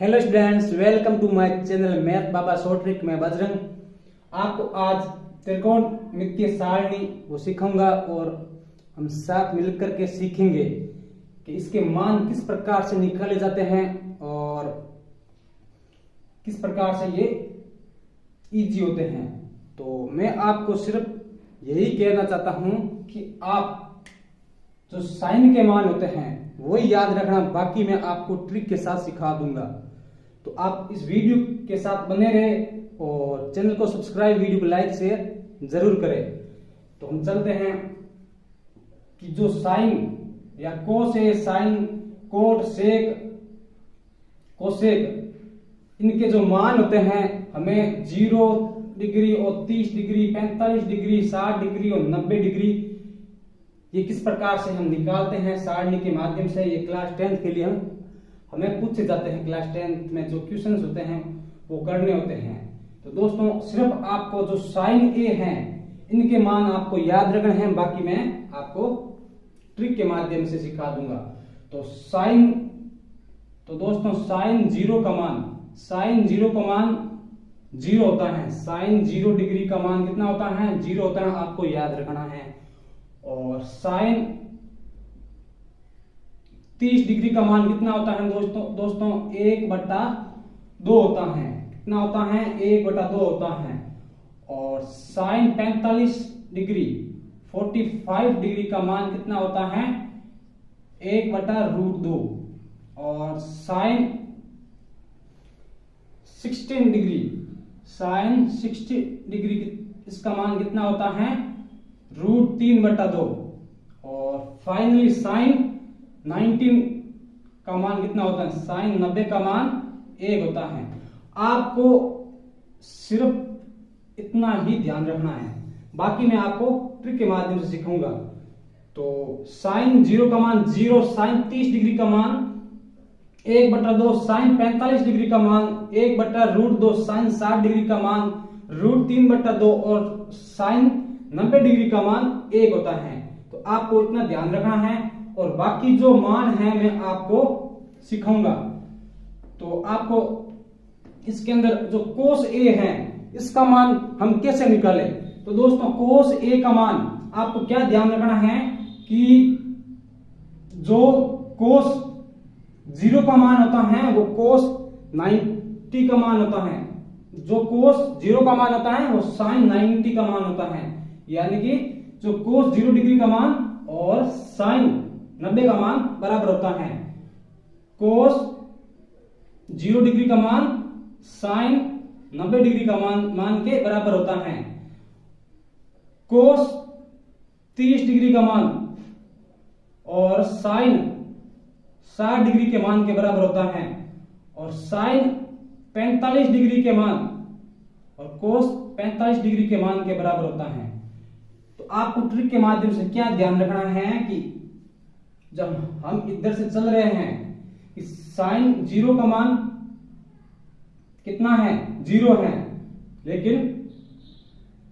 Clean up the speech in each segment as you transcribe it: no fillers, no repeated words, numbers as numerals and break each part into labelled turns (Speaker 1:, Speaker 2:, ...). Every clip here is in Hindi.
Speaker 1: Hello students, welcome to my channel math Baba short trick में बजरंग। आपको आज त्रिकोणमितीय सारणी वो सिखाऊंगा और हम साथ मिलकर के सीखेंगे कि इसके मान किस प्रकार से निकाले जाते हैं और किस प्रकार से ये इजी होते हैं। तो मैं आपको सिर्फ यही कहना चाहता हूं कि आप जो साइन के मान होते हैं वही याद रखना, बाकी मैं आपको ट्रिक के साथ सिखा दूंगा। तो आप इस वीडियो के साथ बने रहे और चैनल को सब्सक्राइब, वीडियो को लाइक शेयर जरूर करें। तो हम चलते हैं कि जो साइन या कोस है, साइन, कोट, सेक, कोसेक, इनके जो मान होते हैं हमें 0 डिग्री और 30 डिग्री, 45 डिग्री, 60 डिग्री और 90 डिग्री ये किस प्रकार से हम निकालते हैं सारणी के माध्यम से। ये क्लास 10th के लिए हमें पूछे जाते हैं। क्लास 10th में जो क्वेश्चंस होते हैं वो करने होते हैं। तो दोस्तों सिर्फ आपको जो साइन ए हैं इनके मान आपको याद रखने हैं, बाकी मैं आपको ट्रिक के माध्यम से सिखा दूंगा। तो दोस्तों साइन 0 का मान, साइन 0 का मान 0 होता है। साइन 0 डिग्री का मान कितना होता है? 0 होता है, आपको याद रखना है। और साइन 30 डिग्री का मान कितना होता है दोस्तों 1/2 होता है। कितना होता है? 1/2 होता है। और साइन 45 डिग्री, 45 डिग्री का मान कितना होता है? 1/√2। और साइन 16 डिग्री, साइन 60 डिग्री इसका मान कितना होता है? √3/2। और फाइनली साइन 19 का मान कितना होता है? साइन 90 का मान 1 होता है। आपको सिर्फ इतना ही ध्यान रखना है, बाकी मैं आपको ट्रिक के माध्यम से सिखाऊंगा। तो साइन 0 का मान 0, साइन 30 डिग्री का मान 1/2, साइन 45 डिग्री का मान 1/√2, साइन 60 डिग्री का मान √3/2 और साइन 90 डिग्री का मान 1 होता है। तो आपको इतना ध्यान रखना है और बाकी जो मान है मैं आपको सिखाऊंगा। तो आपको इसके अंदर जो कोस ए है इसका मान हम कैसे निकालें? तो दोस्तों कोस ए का मान आपको क्या ध्यान रखना है कि जो कोस 0 का मान होता है वो कोस 90 का मान होता है। जो कोस 0 का मान होता है वो साइन 90 का मान होता है। यानी कि जो कोस 0 डिग्री का मान और साइन 90 का मान बराबर होता है। कोस 0 डिग्री का मान साइन 90 डिग्री का मान के बराबर होता है। कोस 30 डिग्री का मान और साइन 60 डिग्री के मान के बराबर होता है। और साइन 45 डिग्री के मान और कोस 45 डिग्री के मान के बराबर होता है। तो आपको ट्रिक के माध्यम से क्या ध्यान रखना है कि जब हम इधर से चल रहे हैं कि साइन 0 का मान कितना है? 0 है, लेकिन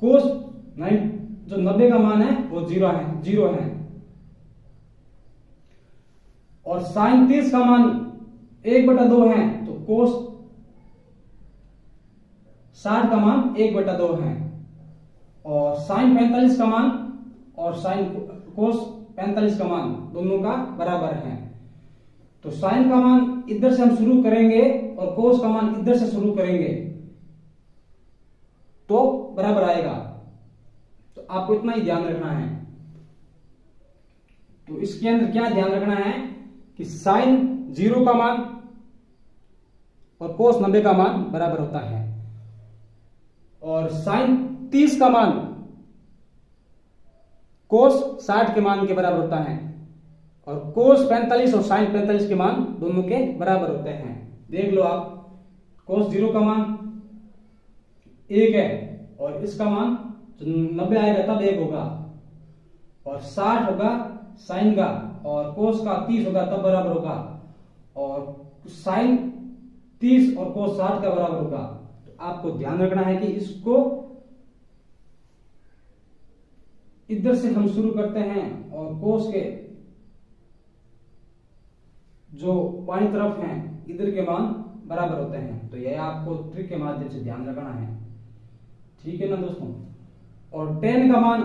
Speaker 1: कोस जो 90 का मान है वो 0 है। और साइन 30 का मान 1/2 है, तो कोस 60 का मान 1/2 है। और साइन 45 का मान और साइन कोस 45 का मान दोनों का बराबर है। तो साइन का मान इधर से हम शुरू करेंगे और कोस का मान इधर से शुरू करेंगे तो बराबर आएगा। तो आपको इतना ही ध्यान रखना है। तो इसके अंदर क्या ध्यान रखना है कि साइन 0 का मान और कोस 90 का मान बराबर होता है। और साइन 30 का मान कोस 60 के मान के बराबर होता है। और कोस 45 और साइन 45 के मान दोनों के बराबर होते हैं। देख लो आप, कोस 0 का मान 1 है और इसका मान 90 आएगा तब 1 होगा। और 60 होगा साइन का और कोस का 30 होगा तब बराबर होगा। और साइन 30 और कोस 60 का बराबर होगा। तो आपको ध्यान रखना है कि इसको इधर से हम शुरू करते हैं और कोस के जो बाईं तरफ हैं इधर के मान बराबर होते हैं। तो यह आपको ट्रिक के माध्यम से ध्यान रखना है, ठीक है ना दोस्तों। और tan का मान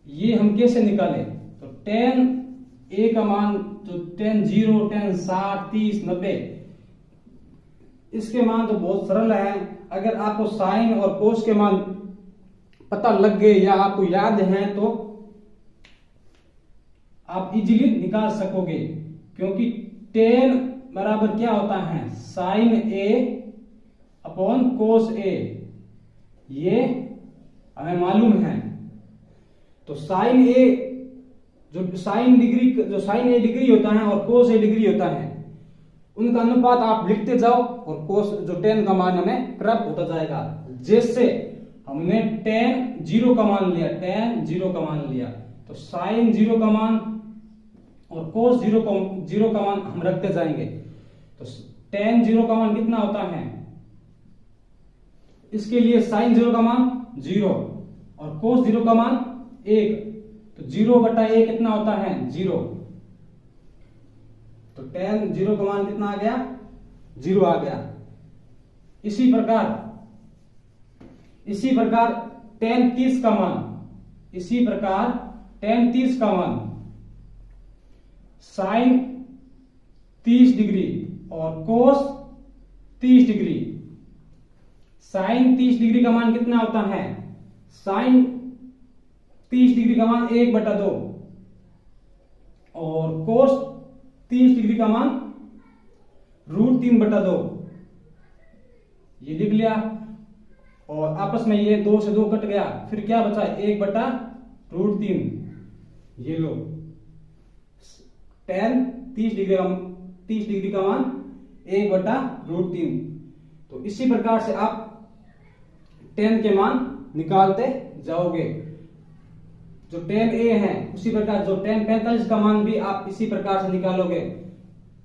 Speaker 1: ये हम कैसे निकालें, तो tan a का मान जो tan 0, tan 60, 30, 90, इसके मान तो बहुत सरल है। अगर आपको साइन और कोस के मान पता लग गए या आपको याद है तो आप इजीली निकाल सकोगे, क्योंकि tan बराबर क्या होता है, sine a upon cos a, ये हमें मालूम है। तो साइन a जो साइन a डिग्री होता है और कोस a डिग्री होता है, उनका अनुपात आप लिखते जाओ और कोस जो tan का मान हमें प्राप्त होता जाएगा। जैसे हमने tan 0 का मान लिया, तो साइन 0 का मान और कोस 0 का मान हम रखते जाएंगे। तो tan 0 का मान कितना होता है, इसके लिए साइन 0 का मान 0 और कोस 0 का मान 1, तो 0/a कितना होता है, 0। तो tan 0 का मान कितना आ गया, 0 आ गया। इसी प्रकार tan 30 का मान साइन 30 डिग्री और कोस 30 डिग्री। साइन 30 डिग्री का मान कितना होता है, साइन 30 डिग्री का मान 1/2 और कोस 30 डिग्री का मान √3/2, ये लिख लिया। और आपस में ये 2 से 2 कट गया, फिर क्या बचा, 1/√3, ये लो tan 30 डिग्री का मान 1/√3। तो इसी प्रकार से आप tan के मान निकालते जाओगे। जो tan a है उसी प्रकार जो tan 45 का मान भी आप इसी प्रकार से निकालोगे,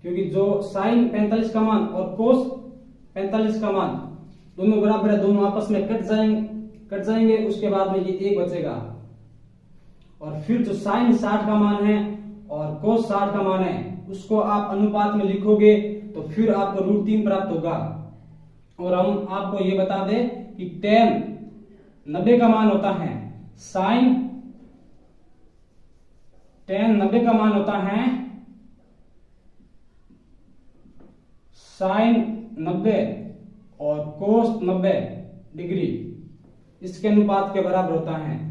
Speaker 1: क्योंकि जो साइन 45 का मान और कोस 45 का मान दोनों बराबर है, दोनों आपस में कट जाएंगे, उसके बाद में ये 1 बचेगा। और फिर जो साइन 60 का मान है और कोस 60 का मान है, उसको आप अनुपात में लिखोगे तो फिर आपको √3 प्राप्त होगा। और हम आपको ये बता दें कि tan 90 का मान होता है tan 90 का मान होता है साइन 90 और कोस 90 डिग्री, इसके अनुपात के बराबर होता है।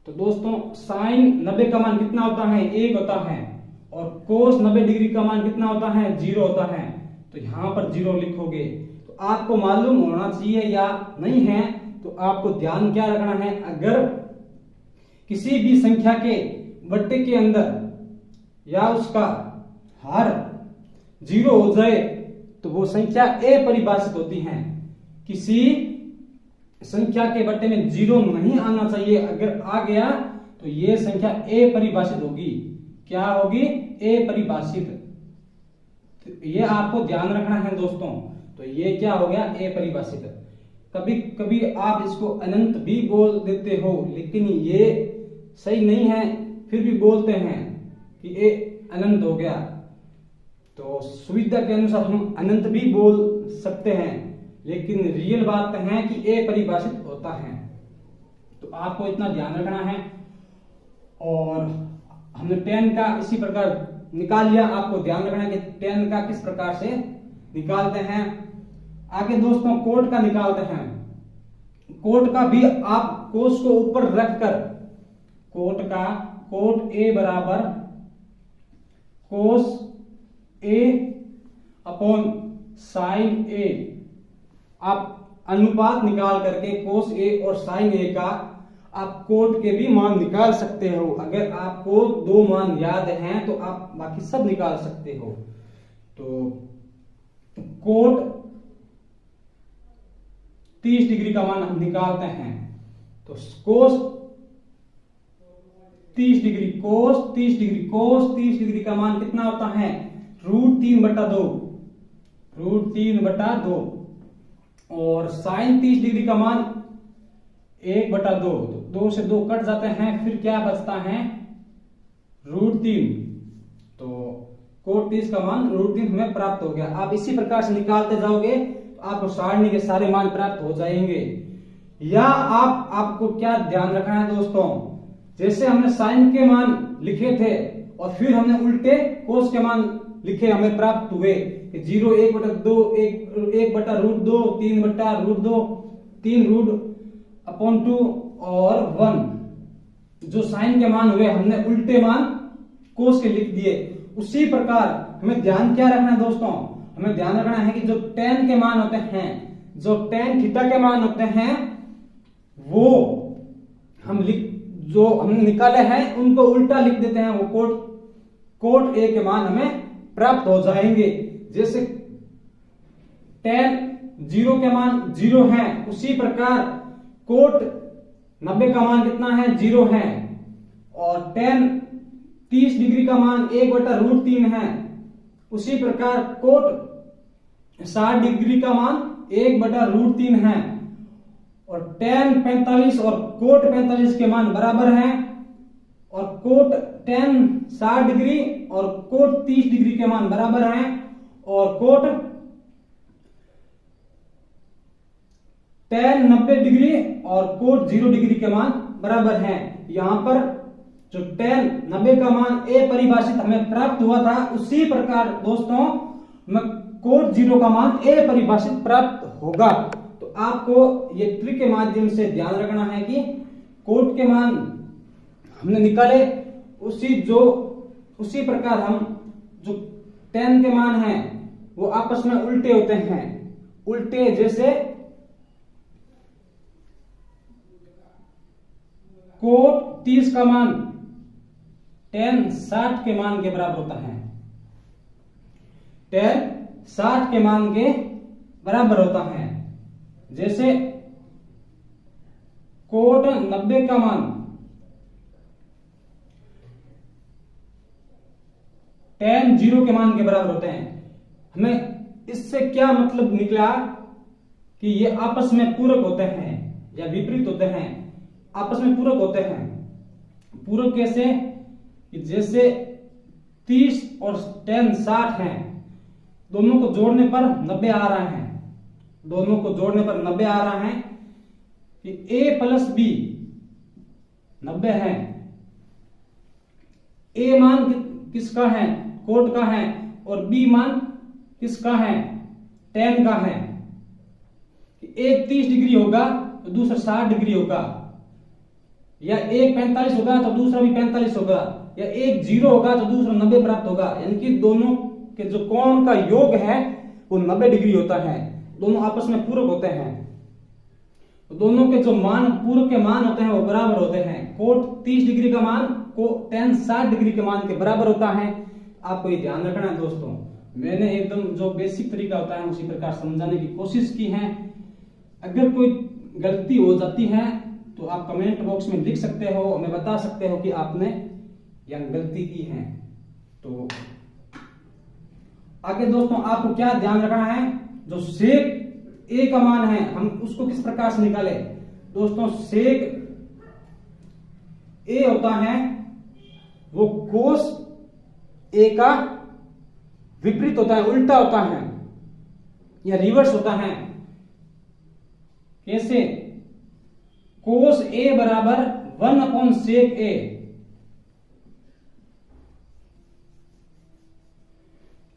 Speaker 1: तो दोस्तों साइन 90 का मान कितना होता है, 1 होता है, और कोस 90 डिग्री का मान कितना होता है, 0 होता है। तो यहां पर 0 लिखोगे। तो आपको मालूम होना चाहिए या नहीं है, तो आपको ध्यान क्या रखना है, अगर किसी भी संख्या के बट्टे के अंदर या उसका हर 0 हो जाए तो वो संख्या अपरिभाषित होती है। किसी संख्या के बट्टे में 0 नहीं आना चाहिए, अगर आ गया तो ये संख्या अपरिभाषित होगी। क्या होगी, अपरिभाषित। तो ये आपको ध्यान रखना है दोस्तों। तो ये क्या हो गया, अपरिभाषित। कभी कभी आप इसको अनंत भी बोल देते हो, लेकिन ये सही नहीं है, फिर भी बोलते हैं कि ये अनंत हो गया। तो सुविधा के अनुसार हम अनंत भी बोल सकते हैं, लेकिन रियल बात है कि अपरिभाषित होता है। तो आपको इतना ध्यान रखना है। और हमने tan का इसी प्रकार निकाल लिया, आपको ध्यान रखना है कि tan का किस प्रकार से निकालते हैं। आगे दोस्तों कोट का निकालते हैं। कोट का भी आप कोस को ऊपर रखकर कोट a बराबर कोस a अपॉन साइन a, आप अनुपात निकाल करके कोस a और साइन a का आप कोट के भी मान निकाल सकते हो। अगर आपको 2 मान याद हैं तो आप बाकी सब निकाल सकते हो। तो कोट 30 डिग्री का मान हम निकालते हैं। तो कोस 30 डिग्री कोस 30 डिग्री का मान कितना होता है, √3/2 और साइन 30 डिग्री का मान 1/2। तो 2 से 2 कट जाते हैं, फिर क्या बचता है √3। तो कोट 30 का मान √3 हमें प्राप्त हो गया। आप इसी प्रकार से निकालते जाओगे तो आपको सारणी के सारे मान प्राप्त हो जाएंगे। या आपको क्या ध्यान रखना है दोस्तों, जैसे हमने साइन के मान लिखे थे और फिर हमने उल्टे कोस के मान लिखे, हमें प्राप्त हुए कि 0, 1/2, 1/√2, 3/√2, 3√2 और 1। जो साइन के मान हुए हमने उल्टे मान कोस के लिख दिए। उसी प्रकार हमें ध्यान क्या रखना है दोस्तों, हमें ध्यान रखना है कि जो tan के मान होते हैं, जो tan थीटा के मान होते हैं, वो जो हमने निकाले हैं उनको उल्टा लिख देते हैं, वो कोट A के मान हमें प्राप्त हो जाएंगे। जैसे tan 0 के मान 0 है, उसी प्रकार कोट 90 का मान कितना है, 0 है। और tan 30 डिग्री का मान 1/√3 है। उसी प्रकार कोट 60 डिग्री का मान 1/√3 है। और tan 45 और कोट 45 के मान बराबर हैं। और कोट tan 60 डिग्री और कोट 30 डिग्री के मान बराबर हैं। और कोट tan 90 डिग्री और कोट 0 डिग्री के मान बराबर हैं। यहां पर जो tan 90 का मान अपरिभाषित हमें प्राप्त हुआ था, उसी प्रकार दोस्तों कोट 0 का मान अपरिभाषित प्राप्त होगा। तो आपको ये ट्रिक के माध्यम से ध्यान रखना है कि कोट के मान हमने निकाले, उसी प्रकार हम जो tan के मान हैं वो आपस में उल्टे होते हैं। उल्टे जैसे कोट 30 का मान tan 60 के मान के बराबर होता है, tan 60 के मान के बराबर होता है। जैसे कोट 90 का मान tan 0 के मान के बराबर होते हैं। हमें इससे क्या मतलब निकला कि ये आपस में पूरक होते हैं या विपरीत होते हैं, आपस में पूरक होते हैं। पूरक कैसे, जैसे 30 और tan 60 हैं, दोनों को जोड़ने पर 90 आ रहा है, दोनों को जोड़ने पर 90 आ रहा है कि a + b 90 है। a मान किसका है, कोट का है, और b मान किसका है, tan का है। एक 30 डिग्री होगा तो दूसरा 60 डिग्री होगा, या एक 45 होगा तो दूसरा भी 45 होगा, या एक 0 होगा तो दूसरा 90 प्राप्त होगा। यानी कि दोनों के जो कोण का योग है वो 90 डिग्री होता है। दोनों आपस में पूरक होते हैं। दोनों के जो मान पूरक के मान होते हैं वो बराबर होते हैं। कोट 30 डिग्री का मान को tan 60 डिग्री के मान के बराबर होता है। आपको ये ध्यान रखना है दोस्तों। मैंने एकदम जो बेसिक तरीका होता है उसी प्रकार समझाने की कोशिश की है। अगर कोई गलती हो जाती है तो आप कमेंट बॉक्स में लिख सकते हो, हमें बता सकते हो कि आपने यह गलती की है। तो आगे दोस्तों आपको क्या ध्यान रखना है, जो सेक ए का मान है हम उसको किस प्रकार से निकाले। दोस्तों सेक ए होता है वो कोस ए का विपरीत होता है, उल्टा होता है या रिवर्स होता है। कैसे, कोस ए बराबर 1/sec ए।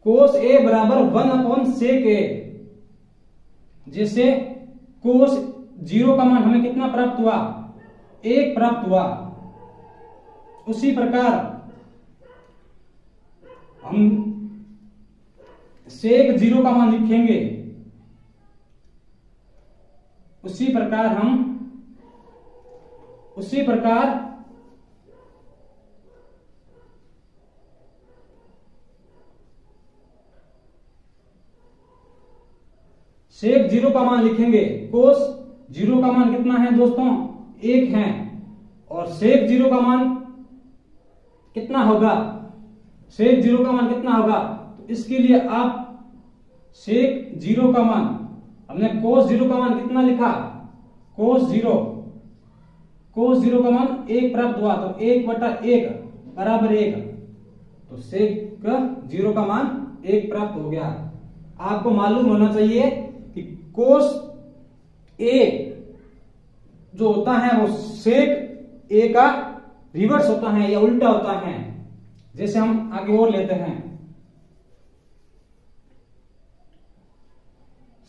Speaker 1: कोस ए बराबर 1/sec ए। जैसे कोस 0 का मान हमें कितना प्राप्त हुआ, 1 प्राप्त हुआ। उसी प्रकार हम सेक 0 का मान लिखेंगे। उसी प्रकार सेक 0 का मान लिखेंगे। कोस 0 का मान कितना है दोस्तों, 1 है। और सेक 0 का मान कितना होगा, सेक 0 का मान कितना होगा। तो इसके लिए आप सेक 0 का मान, हमने कोस 0 का मान कितना लिखा, कोस 0 का मान 1 प्राप्त हुआ। तो 1/1 बराबर 1, तो सेक 0 का मान 1 प्राप्त हो गया। आपको मालूम होना चाहिए कि कोस ए जो होता है वो सेक ए का रिवर्स होता है या उल्टा होता है। जैसे हम आगे और लेते हैं,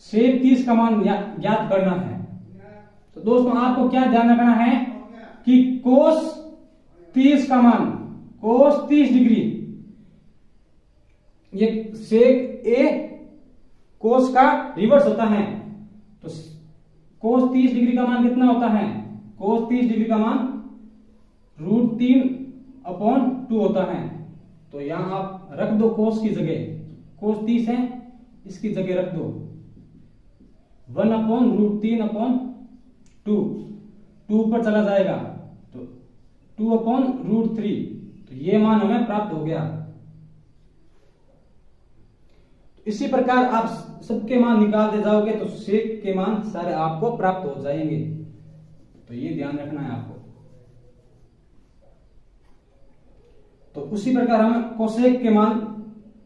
Speaker 1: सेक 30 का मान ज्ञात करना है। तो दोस्तों आपको क्या ध्यान रखना है कि कोस 30 का मान, कोस 30 डिग्री, ये सेक ए कोस का रिवर्स होता है। तो कोस 30 डिग्री का मान कितना होता है? कोस 30 डिग्री का मान √3/2 होता है। तो यहां आप रख दो कोस की जगह, कोस 30 है, इसकी जगह रख दो 1/√3/2, 2 पर चला जाएगा तो 2/√3, तो ये मान हमें प्राप्त हो गया। इसी प्रकार आप सबके मान निकालते जाओगे तो सेक के मान सारे आपको प्राप्त हो जाएंगे। तो ये ध्यान रखना है आपको। तो उसी प्रकार हम कोसेक के मान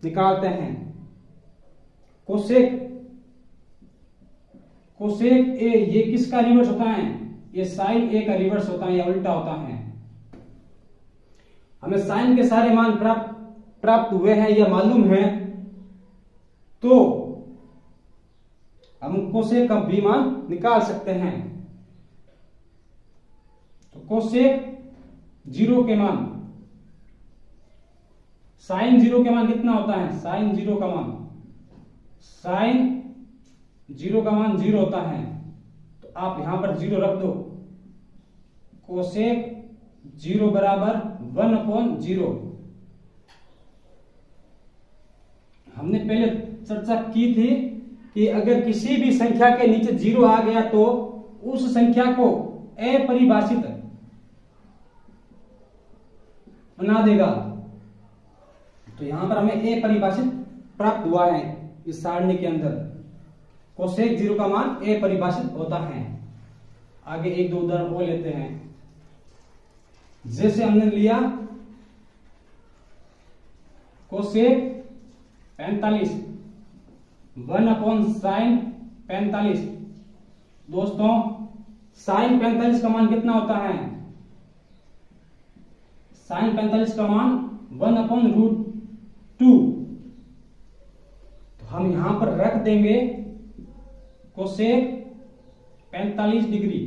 Speaker 1: निकालते हैं। कोसेक ए ये किसका रिवर्स होता है? ये साइन ए का रिवर्स होता है या उल्टा होता है। हमें साइन के सारे मान प्राप्त हुए हैं या मालूम है, तो हम कोसेक का भी मान निकाल सकते हैं। तो कोसेक 0 के मान, साइन 0 के मान कितना होता है? साइन 0 का मान, साइन 0 का मान 0 होता है। तो आप यहां पर 0 रख दो। कोसेक 0 बराबर 1/0। हमने पहले चर्चा की थी कि अगर किसी भी संख्या के नीचे 0 आ गया तो उस संख्या को अपरिभाषित बना देगा। तो यहां पर हमें अपरिभाषित प्राप्त हुआ है इस सारणी के अंदर। कोसेक 0 का मान अपरिभाषित होता है। आगे एक दो उदाहरण और लेते हैं। जैसे हमने लिया कोसेक 45 1/sin 45। दोस्तों साइन 45 का मान कितना होता है? साइन 45 का मान 1/√2। तो हम यहां पर रख देंगे कोसेक 45 डिग्री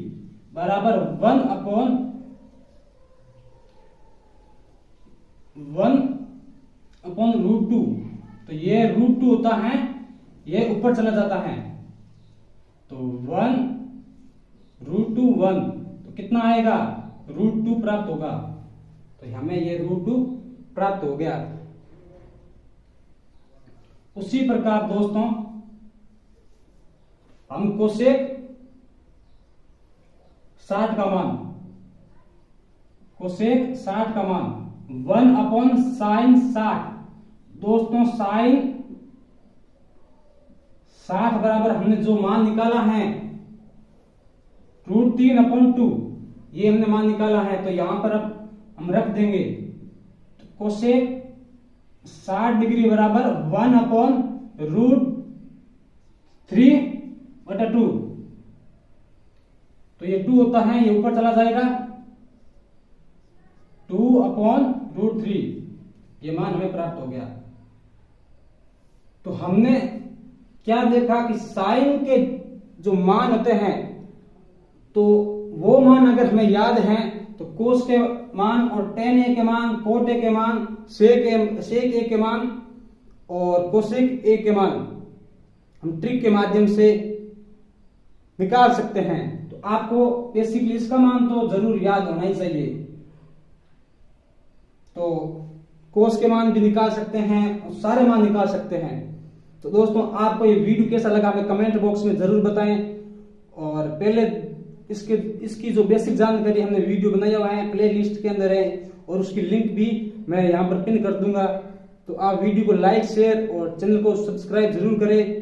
Speaker 1: बराबर 1/√2। तो ये √2 होता है, ये ऊपर चला जाता है, तो 1/√2 1, तो कितना आएगा? √2 प्राप्त होगा। तो हमें ये √2 प्राप्त हो गया। उसी प्रकार दोस्तों हम कोसेक 60 का मान, कोसेक 60 का मान 1/sin 60। दोस्तों साइन 60 बराबर हमने जो मान निकाला है √3/2, ये हमने मान निकाला है। तो यहां पर अब हम रख देंगे तो कोसेक 60 डिग्री बराबर 1/√3/2। तो ये 2 होता है, ये ऊपर चला जाएगा 2/√3, ये मान हमें प्राप्त हो गया। तो हमने क्या देखा कि साइन के जो मान होते हैं, तो वो मान अगर हमें याद हैं तो कोस के मान और टेन ए के मान, कोट ए के मान, सेक ए के मान और कोसेक ए के मान हम ट्रिक के माध्यम से निकाल सकते हैं। तो आपको बेसिकली इसका मान तो जरूर याद होना ही चाहिए। तो कोस के मान भी निकाल सकते हैं और सारे मान निकाल सकते हैं। तो दोस्तों आपको ये वीडियो कैसा लगा हमें कमेंट बॉक्स में जरूर बताएं। और पहले इसकी जो बेसिक जानकारी हमने वीडियो बनाया हुआ है प्ले लिस्ट के अंदर है, और उसकी लिंक भी मैं यहाँ पर पिन कर दूंगा। तो आप वीडियो को लाइक, शेयर और चैनल को सब्सक्राइब जरूर करें।